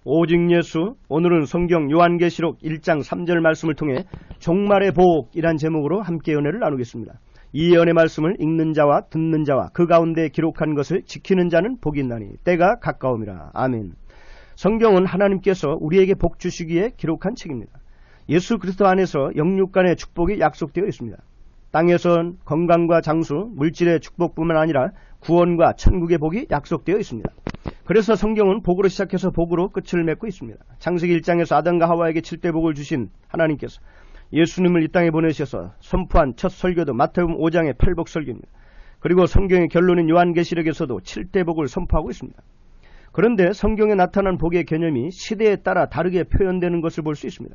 오직 예수. 오늘은 성경 요한계시록 1장 3절 말씀을 통해 종말의 복이란 제목으로 함께 은혜를 나누겠습니다. 이 예언의 말씀을 읽는 자와 듣는 자와 그 가운데 기록한 것을 지키는 자는 복이 있나니 때가 가까움이라. 아멘. 성경은 하나님께서 우리에게 복 주시기에 기록한 책입니다. 예수 그리스도 안에서 영육간의 축복이 약속되어 있습니다. 땅에선 건강과 장수, 물질의 축복뿐만 아니라 구원과 천국의 복이 약속되어 있습니다. 그래서 성경은 복으로 시작해서 복으로 끝을 맺고 있습니다. 창세기 1장에서 아담과 하와에게 7대 복을 주신 하나님께서 예수님을 이 땅에 보내셔서 선포한 첫 설교도 마태복음 5장의 8복 설교입니다. 그리고 성경의 결론인 요한계시록에서도 7대 복을 선포하고 있습니다. 그런데 성경에 나타난 복의 개념이 시대에 따라 다르게 표현되는 것을 볼 수 있습니다.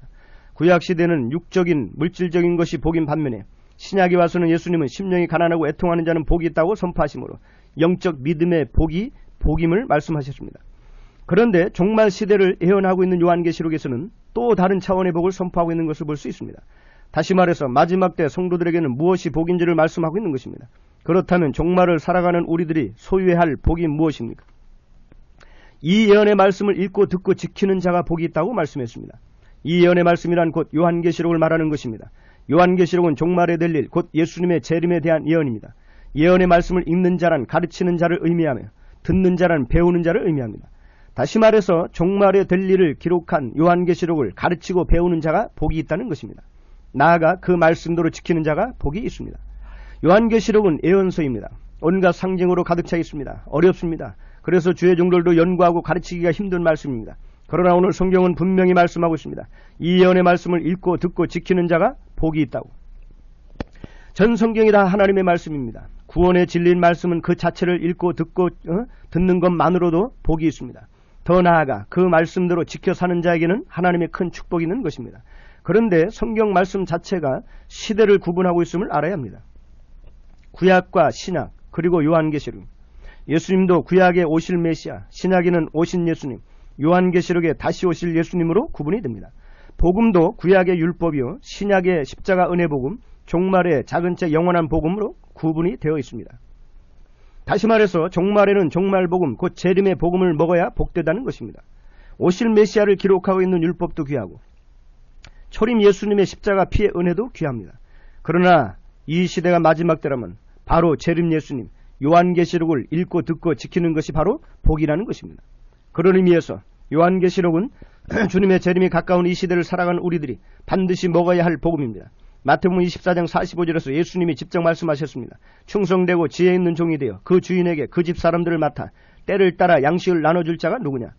구약시대는 육적인 물질적인 것이 복인 반면에 신약에 와서는 예수님은 심령이 가난하고 애통하는 자는 복이 있다고 선포하시므로 영적 믿음의 복이 복임을 말씀하셨습니다. 그런데 종말 시대를 예언하고 있는 요한계시록에서는 또 다른 차원의 복을 선포하고 있는 것을 볼 수 있습니다. 다시 말해서 마지막 때 성도들에게는 무엇이 복인지를 말씀하고 있는 것입니다. 그렇다면 종말을 살아가는 우리들이 소유해야 할 복이 무엇입니까? 이 예언의 말씀을 읽고 듣고 지키는 자가 복이 있다고 말씀했습니다. 이 예언의 말씀이란 곧 요한계시록을 말하는 것입니다. 요한계시록은 종말에 될 일, 곧 예수님의 재림에 대한 예언입니다. 예언의 말씀을 읽는 자란 가르치는 자를 의미하며 듣는 자란 배우는 자를 의미합니다. 다시 말해서 종말에 될 일을 기록한 요한계시록을 가르치고 배우는 자가 복이 있다는 것입니다. 나아가 그 말씀대로 지키는 자가 복이 있습니다. 요한계시록은 예언서입니다. 온갖 상징으로 가득 차 있습니다. 어렵습니다. 그래서 주의 종들도 연구하고 가르치기가 힘든 말씀입니다. 그러나 오늘 성경은 분명히 말씀하고 있습니다. 이 예언의 말씀을 읽고 듣고 지키는 자가 복이 있다고. 전 성경이 다 하나님의 말씀입니다. 구원의 진리인 말씀은 그 자체를 읽고 듣고 듣는 것만으로도 복이 있습니다. 더 나아가 그 말씀대로 지켜 사는 자에게는 하나님의 큰 축복이 있는 것입니다. 그런데 성경 말씀 자체가 시대를 구분하고 있음을 알아야 합니다. 구약과 신약 그리고 요한계시록. 예수님도 구약에 오실 메시아, 신약에는 오신 예수님, 요한계시록에 다시 오실 예수님으로 구분이 됩니다. 복음도 구약의 율법이요 신약의 십자가 은혜 복음, 종말의 작은 책 영원한 복음으로 구분이 되어 있습니다. 다시 말해서 종말에는 종말 복음, 곧 재림의 복음을 먹어야 복되다는 것입니다. 오실 메시아를 기록하고 있는 율법도 귀하고 초림 예수님의 십자가 피의 은혜도 귀합니다. 그러나 이 시대가 마지막 때라면 바로 재림 예수님, 요한계시록을 읽고 듣고 지키는 것이 바로 복이라는 것입니다. 그런 의미에서 요한계시록은 주님의 재림이 가까운 이 시대를 살아가는 우리들이 반드시 먹어야 할 복음입니다. 마태복음 24장 45절에서 예수님이 직접 말씀하셨습니다. 충성되고 지혜 있는 종이 되어 그 주인에게 그 집 사람들을 맡아 때를 따라 양식을 나눠줄 자가 누구냐.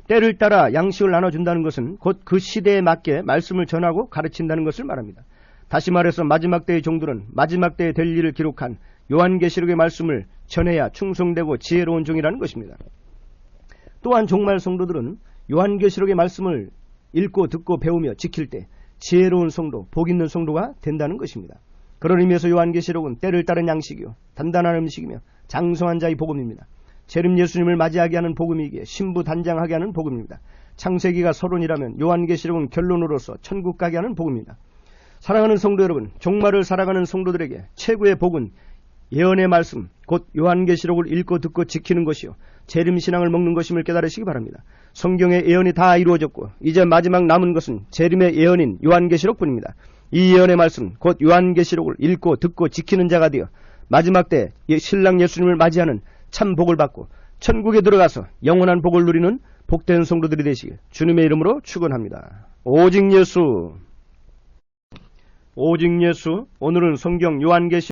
때를 따라 양식을 나눠준다는 것은 곧 그 시대에 맞게 말씀을 전하고 가르친다는 것을 말합니다. 다시 말해서 마지막 때의 종들은 마지막 때에 될 일을 기록한 요한계시록의 말씀을 전해야 충성되고 지혜로운 종이라는 것입니다. 또한 종말 성도들은 요한계시록의 말씀을 읽고 듣고 배우며 지킬 때 지혜로운 성도, 복 있는 성도가 된다는 것입니다. 그런 의미에서 요한계시록은 때를 따른 양식이요 단단한 음식이며 장성한 자의 복음입니다. 재림 예수님을 맞이하게 하는 복음이기에 신부단장하게 하는 복음입니다. 창세기가 서론이라면 요한계시록은 결론으로서 천국 가게 하는 복음입니다. 사랑하는 성도 여러분, 종말을 살아가는 성도들에게 최고의 복은 예언의 말씀, 곧 요한계시록을 읽고 듣고 지키는 것이요 재림신앙을 먹는 것임을 깨달으시기 바랍니다. 성경의 예언이 다 이루어졌고 이제 마지막 남은 것은 재림의 예언인 요한계시록뿐입니다. 이 예언의 말씀, 곧 요한계시록을 읽고 듣고 지키는 자가 되어 마지막 때 신랑 예수님을 맞이하는 참 복을 받고 천국에 들어가서 영원한 복을 누리는 복된 성도들이 되시길 주님의 이름으로 축원합니다. 오직 예수. 오직 예수. 오늘은 성경 요한계시록